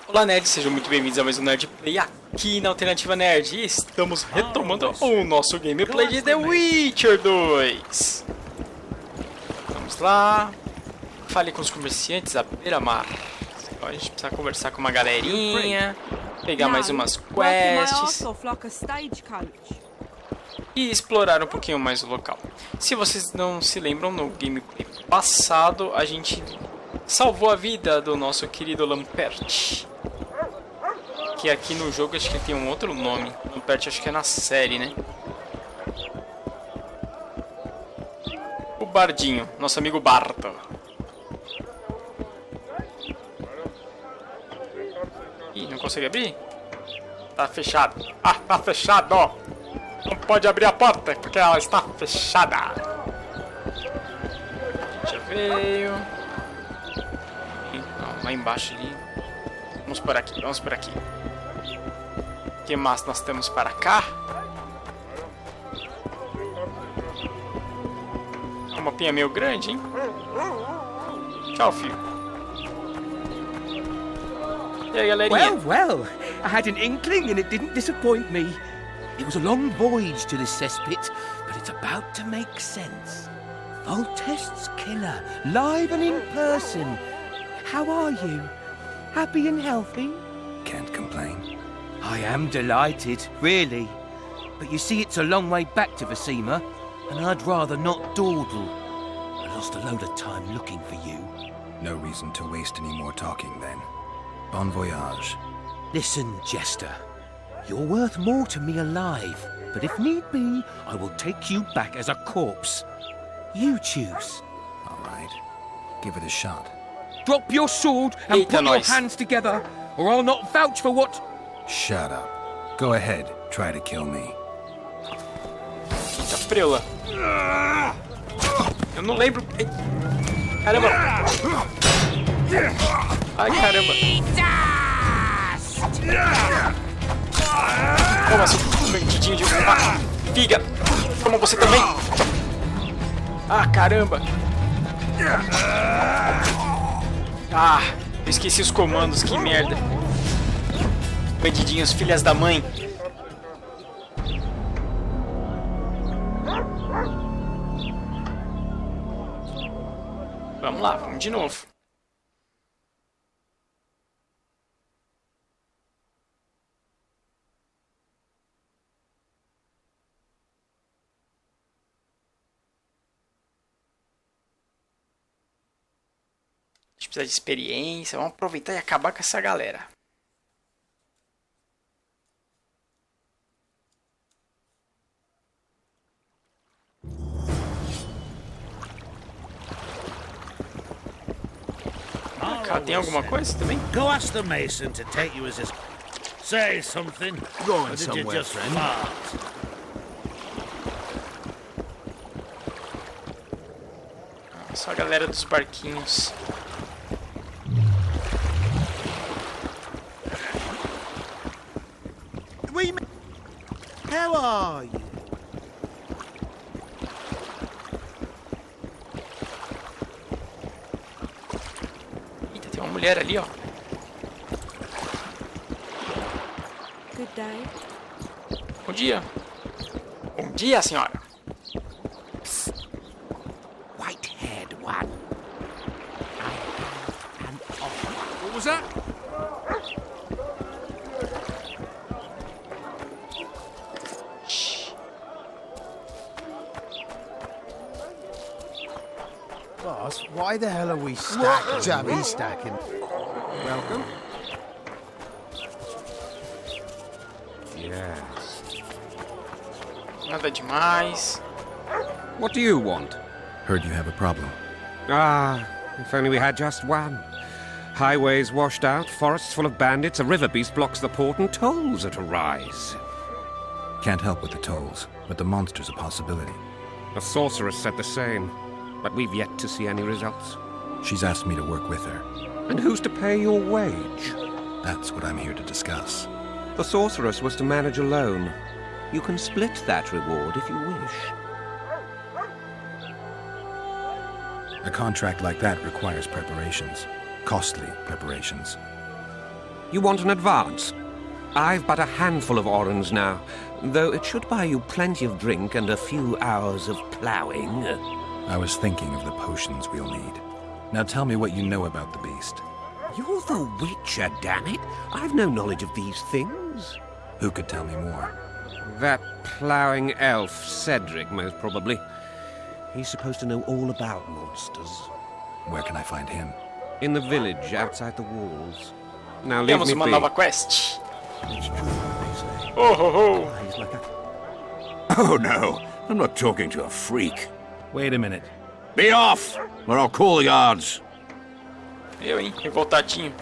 Olá nerds, sejam muito bem-vindos a mais um NERDPlay aqui na Alternativa Nerd. E estamos retomando o nosso gameplay de The Witcher 2. Vamos lá. Fale com os comerciantes à beira-mar. A gente precisa conversar com uma galerinha, pegar mais umas quests e explorar um pouquinho mais o local. Se vocês não se lembram, no gameplay passado a gente salvou a vida do nosso querido Lampert, que aqui no jogo acho que ele tem um outro nome. Lampert acho que é na série, né? O Bardinho, nosso amigo Bardo. Ih, não consegue abrir? Tá fechado. Ah, tá fechado! Não pode abrir a porta porque ela está fechada. Já veio. Não, lá embaixo ali. Vamos por aqui, vamos por aqui. O que mais nós temos para cá? É uma pinha meio grande, hein? Tchau, filho. E aí, galerinha? Well, I had an inkling and it didn't disappoint me. It was a long voyage to this cesspit, but it's about to make sense. Voltest's killer, live and in person. How are you? Happy and healthy? Can't complain. I am delighted, really. But you see, it's a long way back to Vasima, and I'd rather not dawdle. I lost a load of time looking for you. No reason to waste any more talking then. Bon voyage. Listen, Jester. You're worth more to me alive, but if need be, I will take you back as a corpse. You choose. All right. Give it a shot. Drop your sword and put your hands together, or I'll not vouch for what... Shut up. Go ahead. Try to kill me. Eita, preula. Eu não lembro... Caramba. Ai, caramba. Toma, seu bandidinho de... Ah, figa. Toma você também. Ah, caramba. Ah, eu esqueci os comandos, que merda. Bandidinhos, filhas da mãe. Vamos lá, vamos de novo. A gente precisa de experiência. Vamos aproveitar e acabar com essa galera. Cá tem alguma coisa também? Go ask the mason to take you as his... Say something. Going Or did you somewhere, just friend. fart? Só a galera dos barquinhos. How are you? Eita, tem uma mulher ali, ó. Good day. Bom dia. Bom dia, senhora. White-haired one. What was that? Boss, why the hell are we stacking? Jabby stacking. Welcome. Yes. Nada demais. What do you want? Heard you have a problem. Ah, if only we had just one. Highways washed out, forests full of bandits, a river beast blocks the port, and tolls at a rise. Can't help with the tolls, but the monster's a possibility. A sorceress said the same, but we've yet to see any results. She's asked me to work with her. And who's to pay your wage? That's what I'm here to discuss. The sorceress was to manage alone. You can split that reward if you wish. A contract like that requires preparations. Costly preparations. You want an advance? I've but a handful of orens now, though it should buy you plenty of drink and a few hours of ploughing. I was thinking of the potions we'll need. Now tell me what you know about the beast. You're the Witcher, damn it! I've no knowledge of these things. Who could tell me more? That ploughing elf, Cedric, most probably. He's supposed to know all about monsters. Where can I find him? In the village, outside the walls. Now leave Temos me uma be. nova quest. It's true what they say. Oh, ho, ho. Eyes like a... Oh, no. I'm not talking to a freak. Wait a minute. Be off, or I'll call the guards. Eu, hein? Revoltadinho.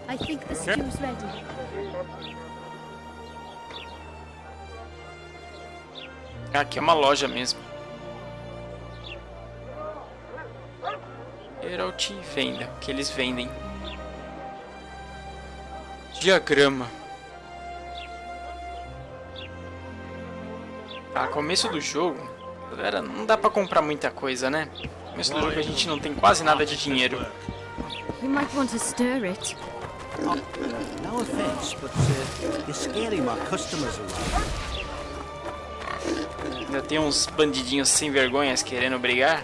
I think the stew's ready. Aqui é uma loja mesmo. Geralt e venda, o que eles vendem. Diagrama. Tá, começo do jogo, galera, não dá pra comprar muita coisa, né? Começo do jogo a gente não tem quase nada de dinheiro. You might want to stir it. No offense, but you're scaring my customers away. Ainda tem uns bandidinhos sem vergonhas querendo brigar.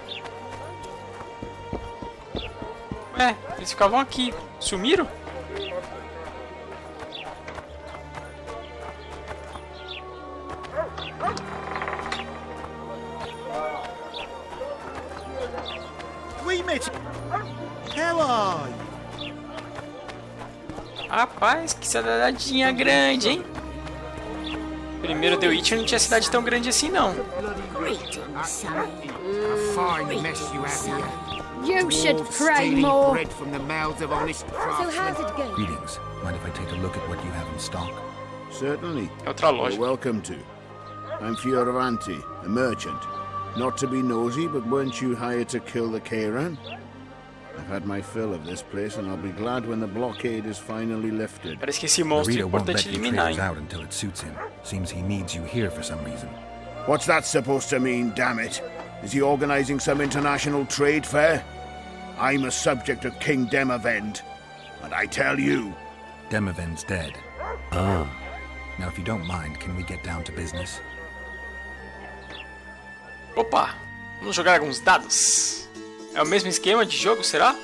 Ué, eles ficavam aqui. Sumiram? We met. How are you? Rapaz, que cidadinha grande, hein? Primeiro The Witcher não tinha cidade tão grande assim, não. Greetings, son. Fine mess you have here. You should pray more. Bread from the mouths of honest So how's it going? Greetings. Mind if I take a look at what you have in stock? Certainly. É outra loja. You're welcome to. I'm Fioravanti, a merchant. Not to be nosy, but weren't you hired to kill the Kairan? I've had my fill of this place, and I'll be glad when the blockade is finally lifted. Parece que esse monstro é Rita won't importante let you eliminar, traders hein? out until it suits him. Seems he needs you here for some reason. What's that supposed to mean, damn it? Is he organizing some international trade fair? I'm a subject of King Demavend, and I tell you... Demavend's dead. Ah. Now, if you don't mind, can we get down to business? Opa, vamos jogar alguns dados. É o mesmo esquema de jogo, será?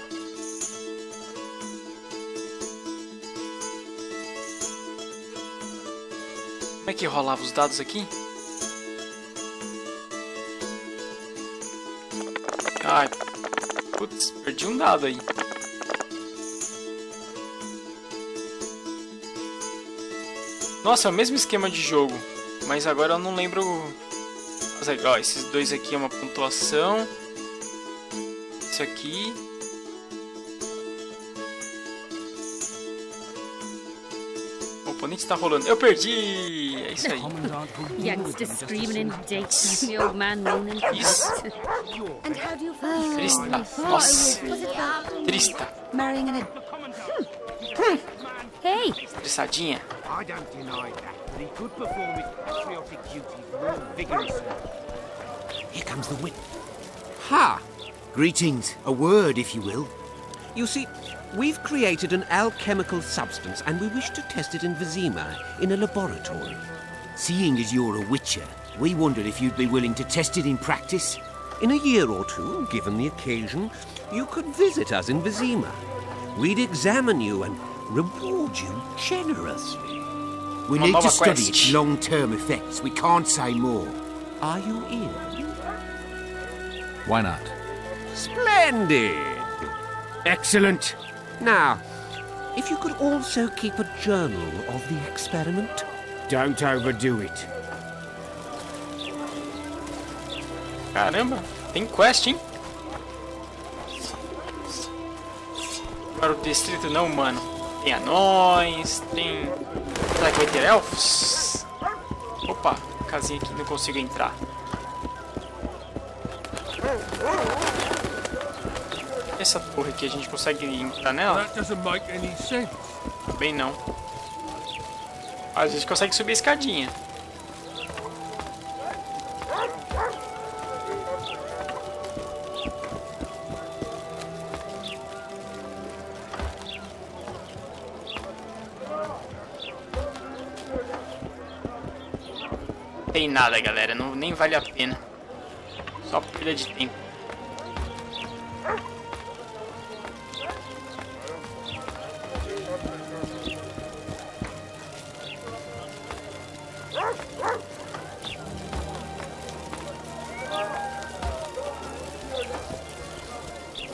Como é que rolava os dados aqui? Ai, putz, perdi um dado aí. Nossa, é o mesmo esquema de jogo, mas agora eu não lembro. Ó, esses dois aqui é uma pontuação. Esse aqui. O oponente está rolando. Eu perdi! É isso aí. Youngsters screaming in dates, the old man moaning. Isso. And how do you find Trista. Nossa. Trista. marrying an... Hey! Trissadinha. I don't deny that, but he could perform his patriotic duties more vigorously. Here comes the wit. Ha! Greetings. A word, if you will. You see, we've created an alchemical substance and we wish to test it in Vizima, in a laboratory. Seeing as you're a witcher, we wondered if you'd be willing to test it in practice. In a year or two, given the occasion, you could visit us in Vizima. We'd examine you and reward you generously. We Uma need nova to study quest. its long-term effects. We can't say more. Are you in? Why not? Splendid! Excellent. Now, if you could also keep a journal of the experiment. Don't overdo it. Caramba, tem quest, hein? Para o distrito não humano. Tem anões, tem... Será que vai ter elfos? Opa, casinha aqui, não consigo entrar. Essa torre aqui, a gente consegue entrar nela? That doesn't make any sense. Bem não. A gente consegue subir a escadinha. Tem nada, galera, não, nem vale a pena. Só perda de tempo.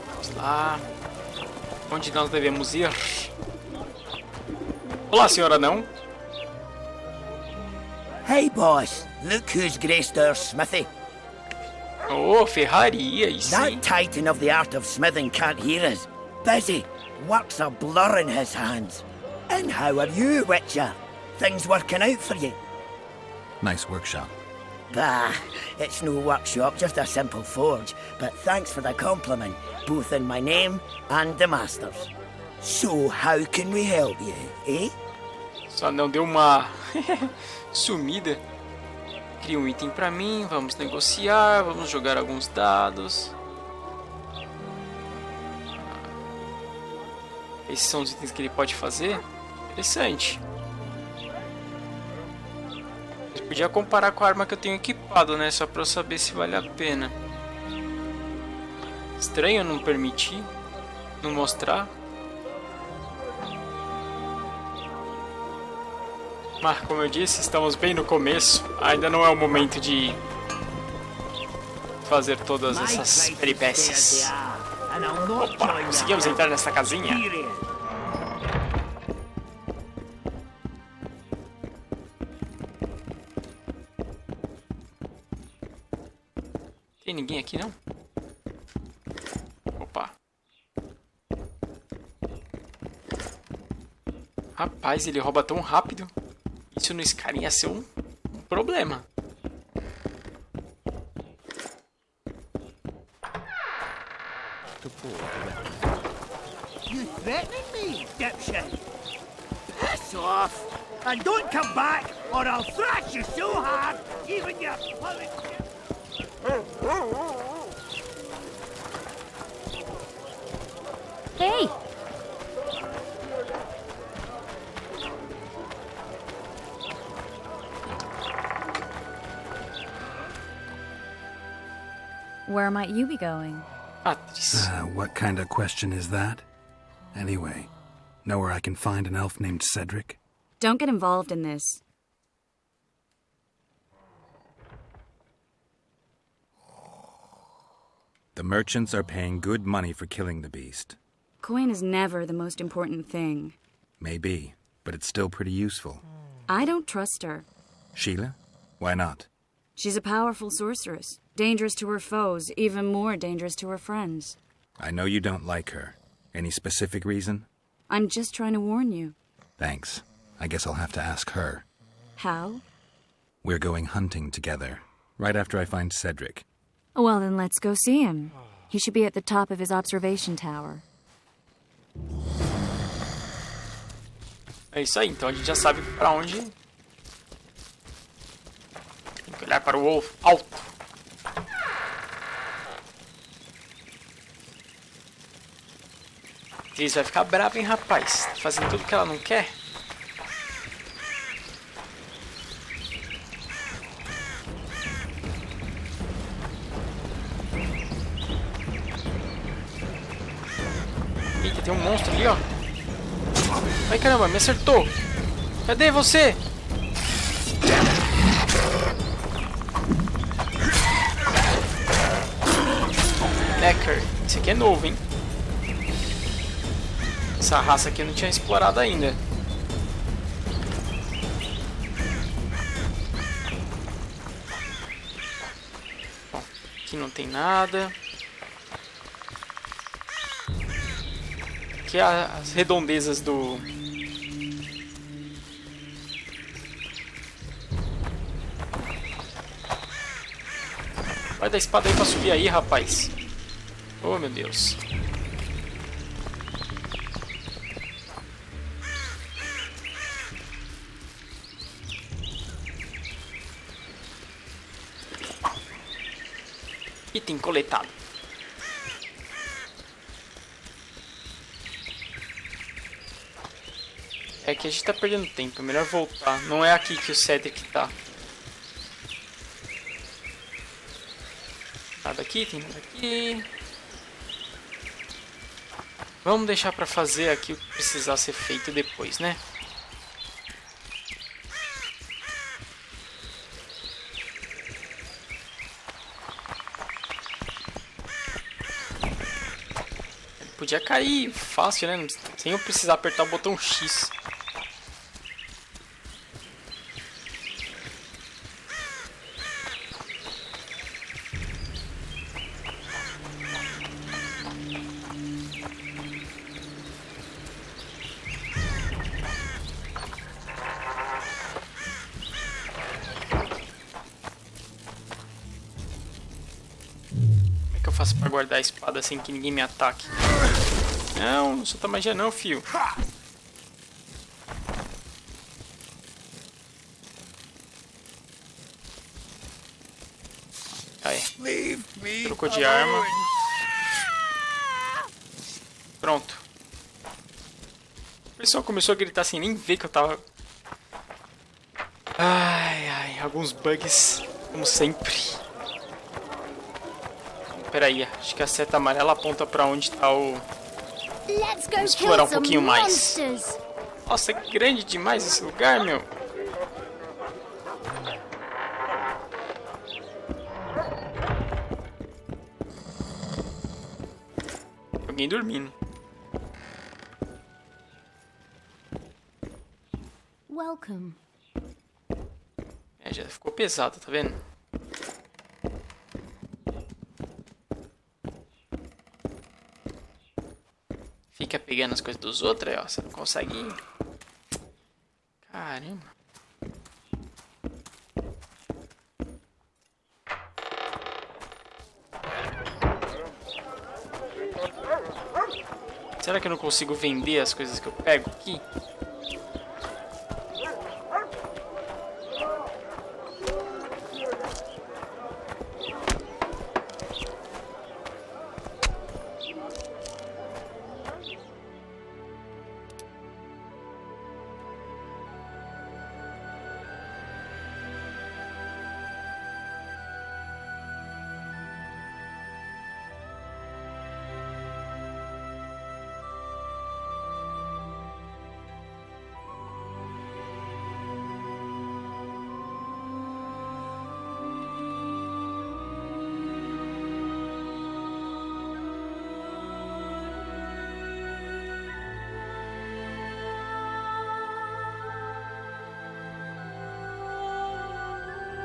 Vamos lá. Onde nós devemos ir? Olá, senhora, não? Hey, boss. Look who's graced our smithy. Oh, ferraria, isso. That titan of the art of smithing can't hear us. Busy. Work's a blur in his hands. And how are you, Witcher? Things working out for you? Nice workshop. Bah, it's no workshop, just a simple forge. But thanks for the compliment, both in my name and the master's. So, how can we help you, eh? Só não deu uma sumida. Cria um item pra mim, vamos negociar, vamos jogar alguns dados. Esses são os itens que ele pode fazer. Interessante. Eu podia comparar com a arma que eu tenho equipado, né? Só pra eu saber se vale a pena. Estranho não permitir, não mostrar. Mas, como eu disse, estamos bem no começo. Ainda não é o momento de fazer todas essas peripécias. Opa, conseguimos entrar nessa casinha. Tem ninguém aqui, não? Opa. Rapaz, ele rouba tão rápido. Isso no Skyrim ia ser um problema. You threatening me, dipshit? Piss off! And don't come back, or I'll thrash you so hard, even your poet. Hey! Where might you be going? What kind of question is that? Anyway, know where I can find an elf named Cedric? Don't get involved in this. The merchants are paying good money for killing the beast. Coin is never the most important thing. Maybe, but it's still pretty useful. I don't trust her. Sheila? Why not? She's a powerful sorceress. Dangerous to her foes, even more dangerous to her friends. I know you don't like her. Any specific reason? I'm just trying to warn you. Thanks. I guess I'll have to ask her. How? We're going hunting together, right after I find Cedric. Well, then let's go see him. He should be at the top of his observation tower. É isso aí, então a gente já sabe pra onde. Tem que olhar para o alto. Tris vai ficar brava, hein, rapaz? Tá fazendo tudo que ela não quer. Eita, tem um monstro ali, ó. Ai, caramba, me acertou. Cadê você? Necker. Esse aqui é novo, hein? Essa raça aqui eu não tinha explorado ainda. Bom, aqui não tem nada. Aqui é as redondezas do... Vai dar espada aí pra subir aí, rapaz. Oh, meu Deus. Item coletado. É que a gente tá perdendo tempo, é melhor voltar. Não é aqui que o Cedric tá. Nada aqui, tem nada aqui. Vamos deixar pra fazer aqui o que precisar ser feito depois, né? Ele podia cair fácil, né? Sem eu precisar apertar o botão X. Pra guardar a espada sem que ninguém me ataque. Não, não solta magia não, fio. Aí. Trocou de arma. Pronto. O pessoal começou a gritar sem nem ver que eu tava... Ai, ai, alguns bugs, como sempre. Pera aí, acho que a seta amarela aponta pra onde tá o... Vamos explorar um pouquinho mais. Nossa, é grande demais esse lugar, meu. Alguém dormindo. Welcome. É, já ficou pesado, tá vendo? Fica pegando as coisas dos outros, aí, ó. Você não consegue ir. Caramba. Será que eu não consigo vender as coisas que eu pego aqui?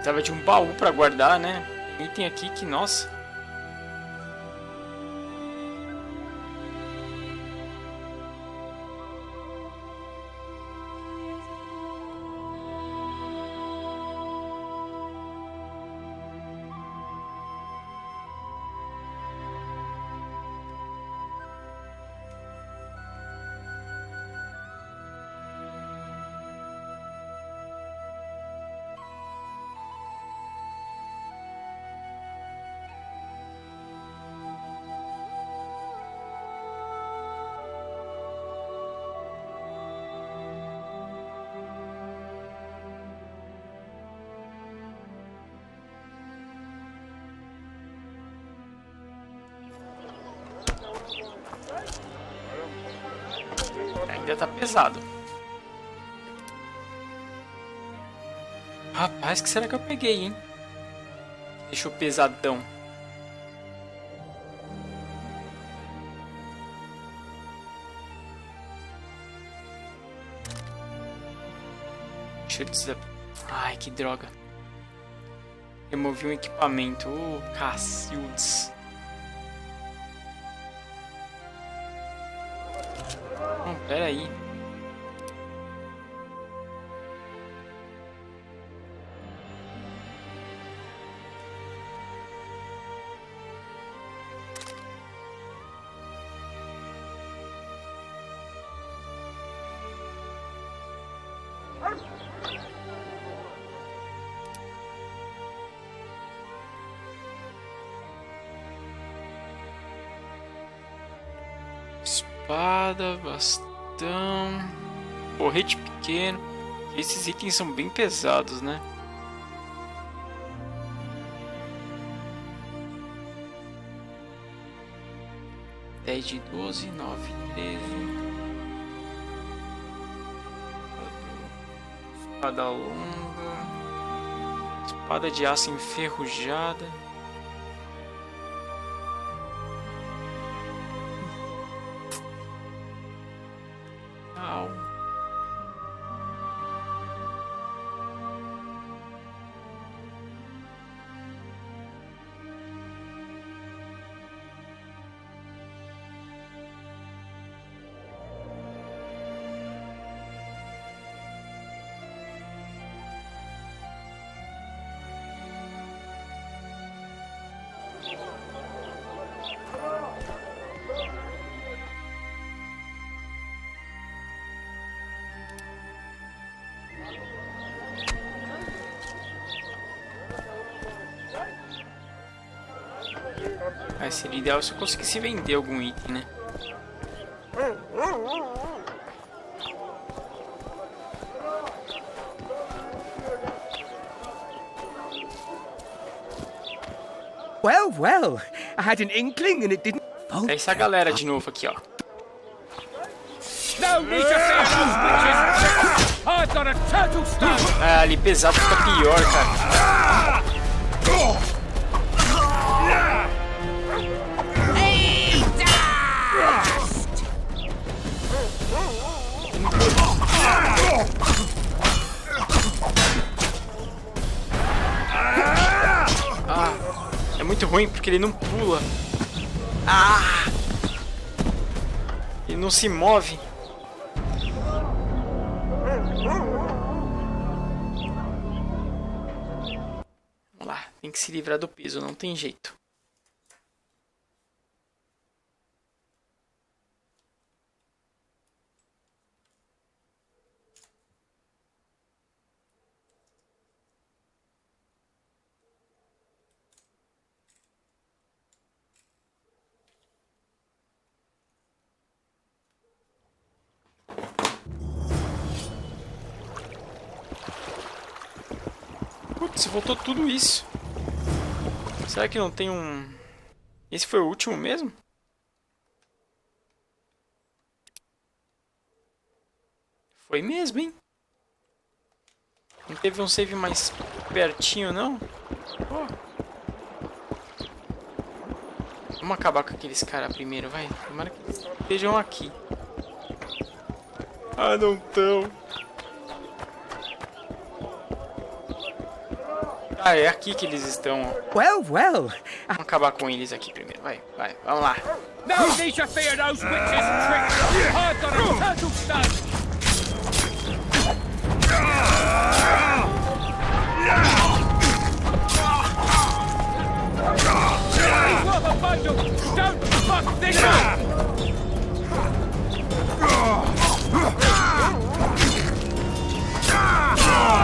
Precisava de um baú pra guardar, né? Tem item aqui que, nossa. Ainda tá pesado. Rapaz, que será que eu peguei, hein? Deixou pesadão. Deixa eu dizer... Ai, que droga. Removi um equipamento. Cacildes. Pera aí. espada, bastão, porrete pequeno. Esses itens são bem pesados, né? De 12, 9, 13. Espada longa. Espada de aço enferrujada. Au. Mas seria ideal se eu conseguisse vender algum item, né? Well, well, I had an inkling and it didn't... É essa galera de novo aqui, ó. No need to fear those witches! I've got a turtle stone! Ah, ali pesado fica pior, cara. É muito ruim porque ele não pula. Ele não se move. Vamos lá, tem que se livrar do peso, não tem jeito. Putz, voltou tudo isso. Será que não tem um... Esse foi o último mesmo? Foi mesmo, hein? Não teve um save mais pertinho, não? Oh. Vamos acabar com aqueles caras primeiro, vai. Tomara que eles estejam aqui. Ah, não estão. Ah, é aqui que eles estão. Well, well. Vamos acabar com eles aqui primeiro. Vai, vamos lá. No need to fear those witches' tricks. I've got a turtle stone. It's worth a bundle. Don't fuck this up.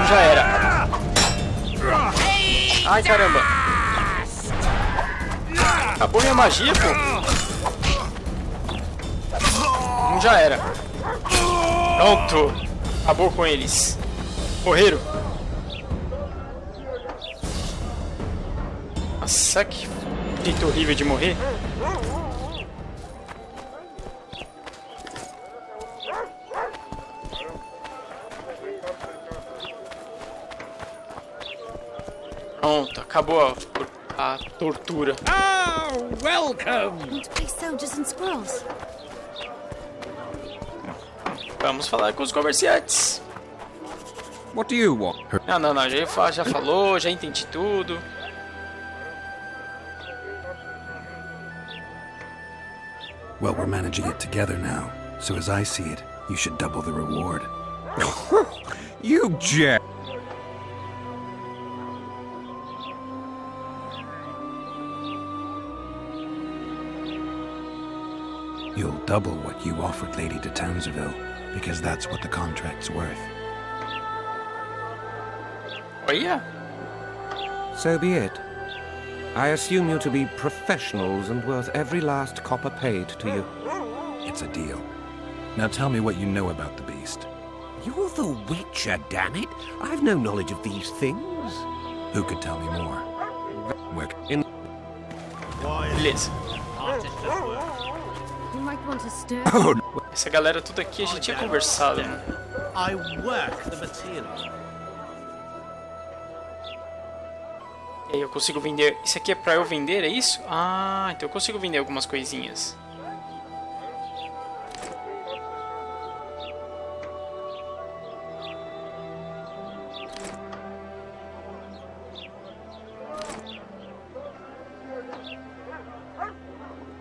Já era. Ai, caramba. Acabou minha magia, pô. Já era. Pronto. Acabou com eles. Morreram. Nossa, que jeito horrível de morrer. Pronto, acabou a tortura. Oh, welcome! NERDPlay soldiers and squirrels. Vamos falar com os comerciantes. What do you want? Não, já falou, já entendi tudo. Well, we're managing it together now, so as I see it, you should double the reward. You jack. You'll double what you offered Lady de Townsville, because that's what the contract's worth. Oh, yeah. So be it. I assume you to be professionals and worth every last copper paid to you. it's a deal. Now tell me what you know about the beast. You're the Witcher, damn it. I've no knowledge of these things. Who could tell me more? Where in Beleza. You might want to stir. Oh, no. Essa galera tudo aqui a gente tinha conversado, né? I work the material. E aí eu consigo vender... Isso aqui é pra eu vender, é isso? Ah, então eu consigo vender algumas coisinhas.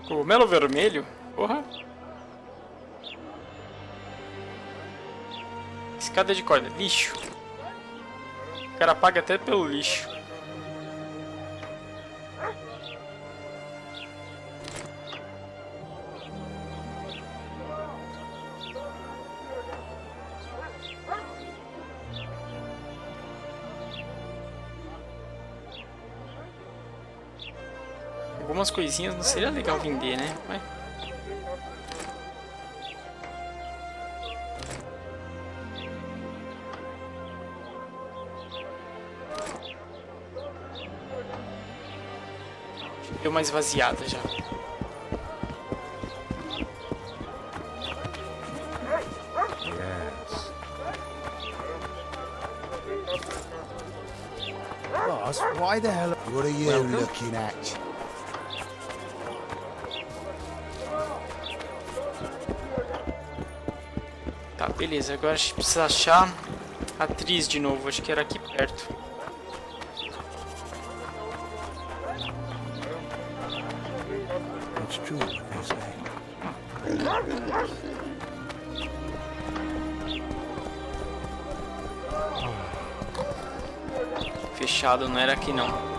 Cogumelo vermelho? Porra. Escada de corda. Lixo. O cara paga até pelo lixo. Algumas coisinhas não seria legal vender, né? Mas... deu uma esvaziada já. Boss, why the hell? What are you looking at? Tá, beleza. Agora a gente precisa achar a atriz de novo. Acho que era aqui perto. It's true what they say. Fechado, não era aqui não.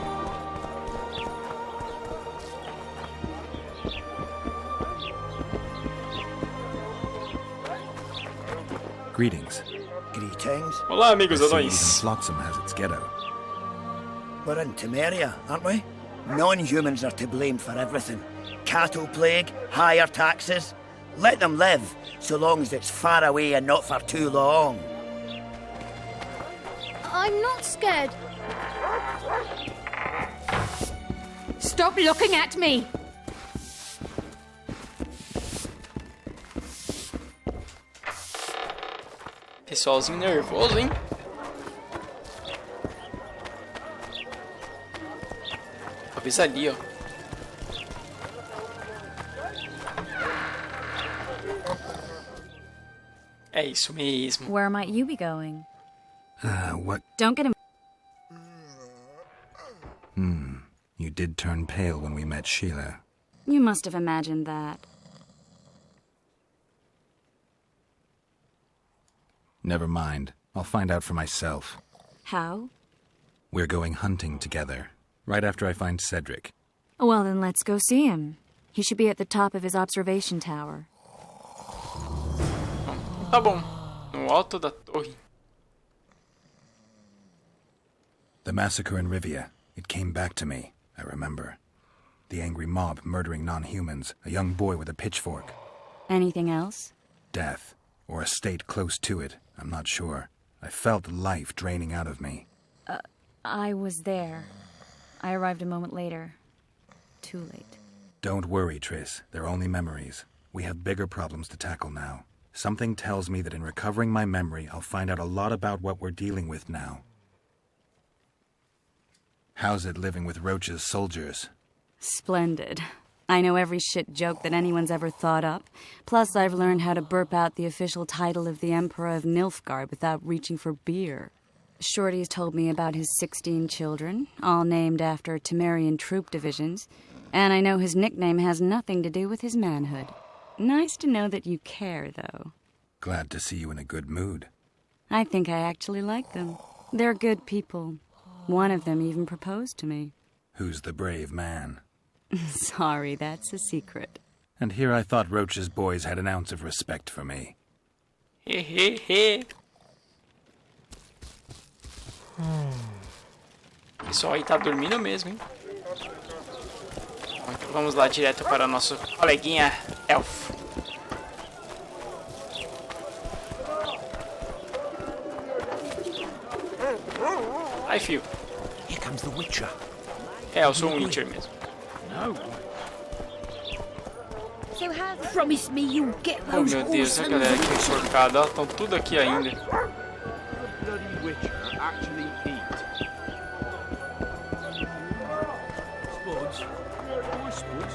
Greetings. Greetings. Olá, amigos I see anões. even Flotsam has its ghetto. We're in Temeria, aren't we? Non-humans are to blame for everything. Cattle plague, higher taxes. Let them live, so long as it's far away and not for too long. I'm not scared. Stop looking at me! Pessoalzinho nervoso, hein? Talvez ali, ó. É isso mesmo. Where might you be going? What? Don't get him. You did turn pale when we met Sheila. You must have imagined that. Never mind. I'll find out for myself. How? We're going hunting together. Right after I find Cedric. Well, then let's go see him. He should be at the top of his observation tower. Tá bom. No alto da torre. The massacre in Rivia. It came back to me. I remember. The angry mob murdering non-humans. A young boy with a pitchfork. Anything else? Death. Or a state close to it. I'm not sure. I felt life draining out of me. I was there. I arrived a moment later. Too late. Don't worry, Triss. They're only memories. We have bigger problems to tackle now. Something tells me that in recovering my memory, I'll find out a lot about what we're dealing with now. How's it living with Roach's soldiers? Splendid. I know every shit joke that anyone's ever thought up. Plus, I've learned how to burp out the official title of the Emperor of Nilfgaard without reaching for beer. Shorty's told me about his 16 children, all named after Temerian troop divisions, and I know his nickname has nothing to do with his manhood. Nice to know that you care, though. Glad to see you in a good mood. I think I actually like them. They're good people. One of them even proposed to me. Who's the brave man? Sorry, that's a secret. And here I thought Roach's boys had an ounce of respect for me. Hehehe. O pessoal aí tá dormindo mesmo, hein? Então vamos lá direto para o nosso coleguinha Elfo. Ai, fio. Here comes the Witcher. É, eu sou um Witcher mesmo. No. So how promise me you'll get Oh, those meu Deus, a awesome galera que foi enforcada, ó. Estão tudo aqui ainda. Bloody Witcher actually eat. Spuds? Why Spuds?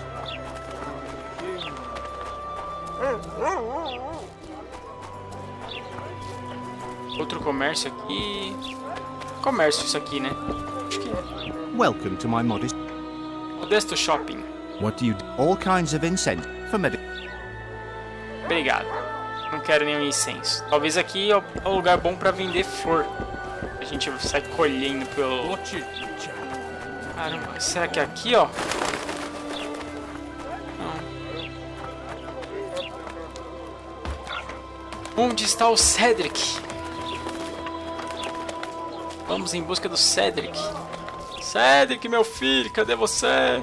Outro comércio aqui. Comércio isso aqui, né? Acho que é. Welcome to my modest. Modesto Shopping. What do you do? All kinds of incense for medical. Obrigado. Não quero nenhum incenso. Talvez aqui é um lugar bom pra vender flor. A gente sai colhendo pelo... Caramba, será que é aqui, ó? Não. Onde está o Cedric? Vamos em busca do Cedric. Cedric, meu filho, cadê você?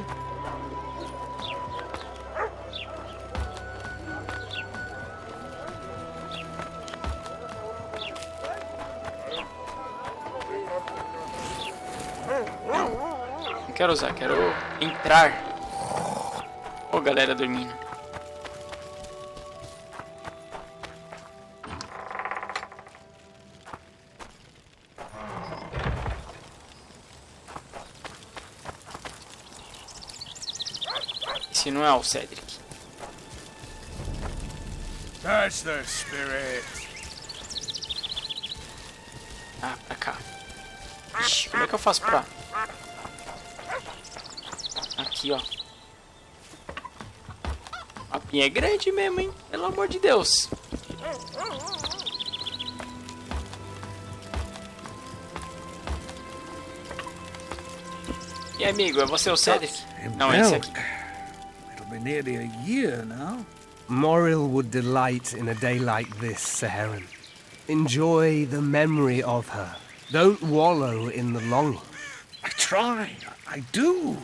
Não quero usar, quero entrar. Ô, galera dormindo. Esse não é o Cedric. That's the spirit. Ah, pra cá. Ixi, como é que eu faço pra... Aqui, ó. A pinha é grande mesmo, hein? Pelo amor de Deus. E amigo, é você o Cedric? Não, é esse aqui. It'll be nearly a year now. Moril would delight in a day like this, Saharan. Enjoy the memory of her. Don't wallow in the longing. I try, I do.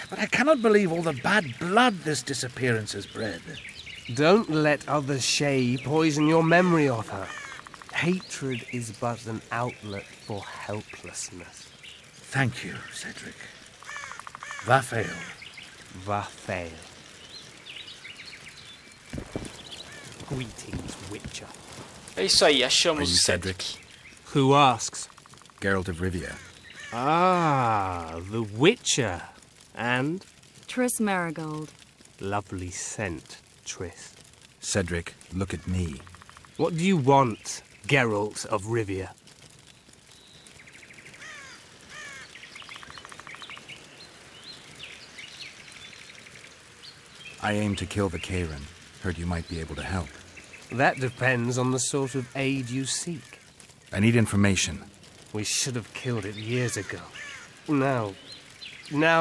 But I cannot believe all the bad blood this disappearance has bred. Don't let others' shade poison your memory of her. Hatred is but an outlet for helplessness. Thank you, Cedric. Vafail. Vafail. Greetings, Witcher. É isso aí, achamos o Cedric. Who asks? Geralt of Rivia. Ah, the Witcher. And? Triss Marigold. Lovely scent, Triss. Cedric, look at me. What do you want, Geralt of Rivia? I aim to kill the Karen. Heard you might be able to help. That depends on the sort of aid you seek. I need information. We should have killed it years ago. Now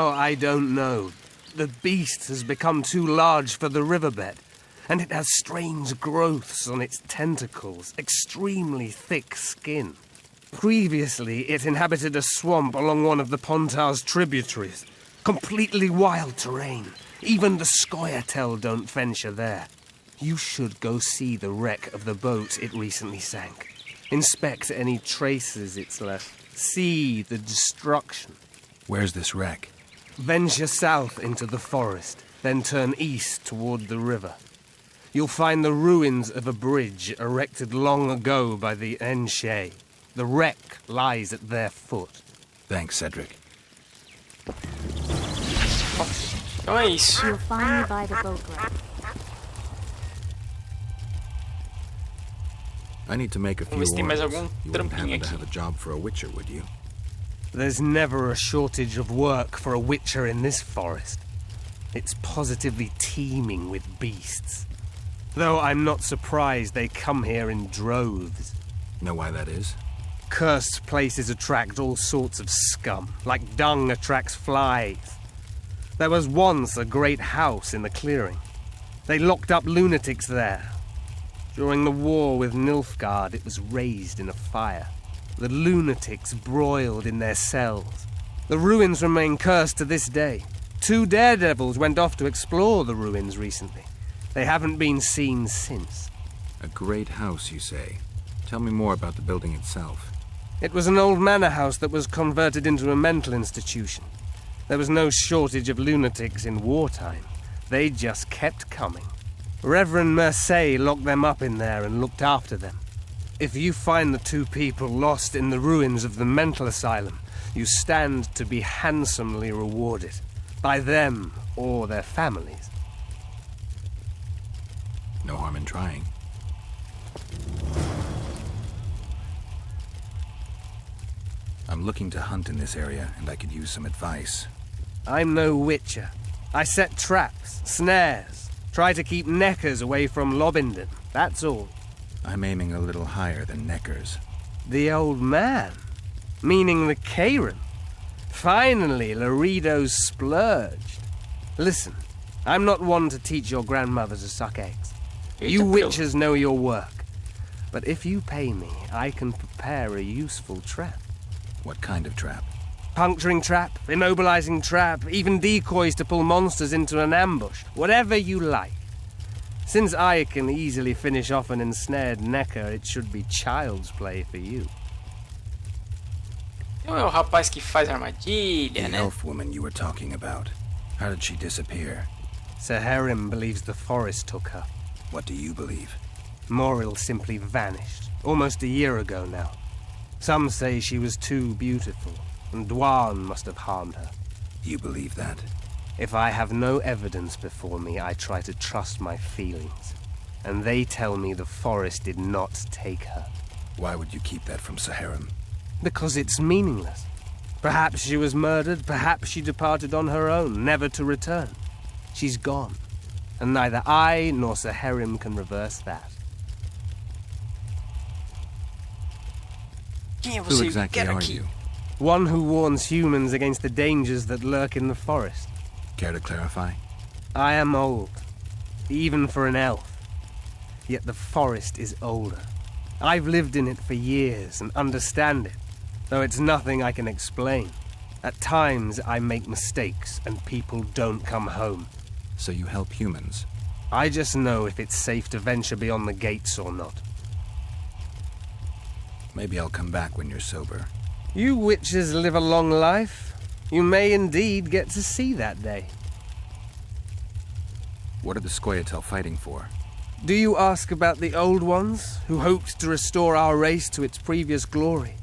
I don't know. The beast has become too large for the riverbed, and it has strange growths on its tentacles, extremely thick skin. Previously, it inhabited a swamp along one of the Pontar's tributaries. Completely wild terrain. Even the Scoia'tael don't venture there. You should go see the wreck of the boat it recently sank. Inspect any traces it's left. See the destruction. Where's this wreck? Venture south into the forest, then turn east toward the river. You'll find the ruins of a bridge erected long ago by the Enshe. The wreck lies at their foot. Thanks, Cedric. Então é isso. You'll find me by the boat ramp. I need to make a few Vamos ver se tem mais orders. algum You wouldn't trampinho happen to aqui. have a job for a Witcher, would you? There's never a shortage of work for a Witcher in this forest. It's positively teeming with beasts. Though I'm not surprised they come here in droves. Know why that is? Cursed places attract all sorts of scum, like dung attracts flies. There was once a great house in the clearing. They locked up lunatics there. During the war with Nilfgaard, it was raised in a fire. The lunatics broiled in their cells. The ruins remain cursed to this day. 2 daredevils went off to explore the ruins recently. They haven't been seen since. A great house, you say. Tell me more about the building itself. It was an old manor house that was converted into a mental institution. There was no shortage of lunatics in wartime. They just kept coming. Reverend Mercier locked them up in there and looked after them. If you find the two people lost in the ruins of the mental asylum, you stand to be handsomely rewarded. By them or their families. No harm in trying. I'm looking to hunt in this area, and I could use some advice. I'm no witcher. I set traps, snares, try to keep neckers away from Lobindon, that's all. I'm aiming a little higher than neckers. The old man? Meaning the Karen? Finally, Laredo's splurged. Listen, I'm not one to teach your grandmother to suck eggs. You witchers know your work. But if you pay me, I can prepare a useful trap. What kind of trap? Puncturing trap, immobilizing trap, even decoys to pull monsters into an ambush. Whatever you like. Since I can easily finish off an ensnared necker, it should be child's play for you. É o rapaz que faz armadilha, The né? elf woman you were talking about. How did she disappear? Seherim believes the forest took her. What do you believe? Moril simply vanished, almost a year ago now. Some say she was too beautiful, and Dwan must have harmed her. You believe that? If I have no evidence before me, I try to trust my feelings. And they tell me the forest did not take her. Why would you keep that from Seherim? Because it's meaningless. Perhaps she was murdered, perhaps she departed on her own, never to return. She's gone. And neither I nor Seherim can reverse that. Who exactly are you? One who warns humans against the dangers that lurk in the forest. Care to clarify? I am old, even for an elf. Yet the forest is older. I've lived in it for years and understand it, though it's nothing I can explain. At times I make mistakes and people don't come home. So you help humans? I just know if it's safe to venture beyond the gates or not. Maybe I'll come back when you're sober. You witches live a long life. You may indeed get to see that day. What are the Scoia'tael fighting for? Do you ask about the old ones, who hoped to restore our race to its previous glory?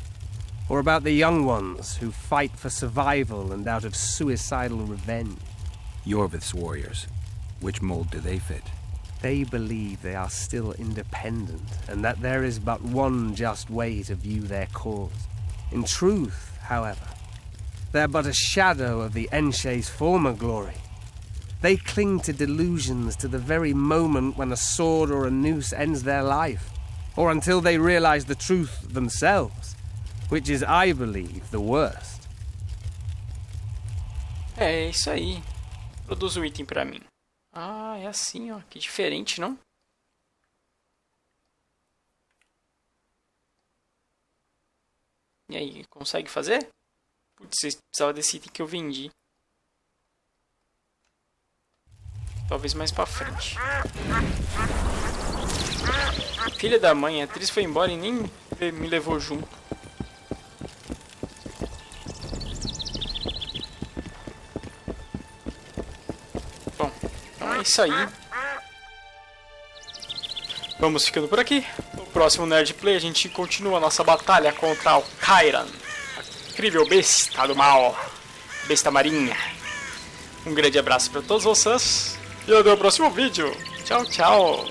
Or about the young ones, who fight for survival and out of suicidal revenge? Yorvith's warriors. Which mold do they fit? They believe they are still independent, and that there is but one just way to view their cause. In truth, however, they're but a shadow of the Enshe's former glory. They cling to delusions to the very moment when a sword or a noose ends their life, or until they realize the truth themselves, which is, I believe, the worst. É isso aí. Produz um item pra mim. Ah, é assim, ó. Que diferente, não? E aí, consegue fazer? Putz, vocês precisavam desse item que eu vendi. Talvez mais pra frente. Filha da mãe, a atriz foi embora e nem me levou junto. Bom, então é isso aí. Vamos ficando por aqui. No próximo NERDPlay a gente continua a nossa batalha contra o Kairan, a incrível besta do mal, besta marinha. Um grande abraço para todos vocês e até o próximo vídeo. Tchau, tchau.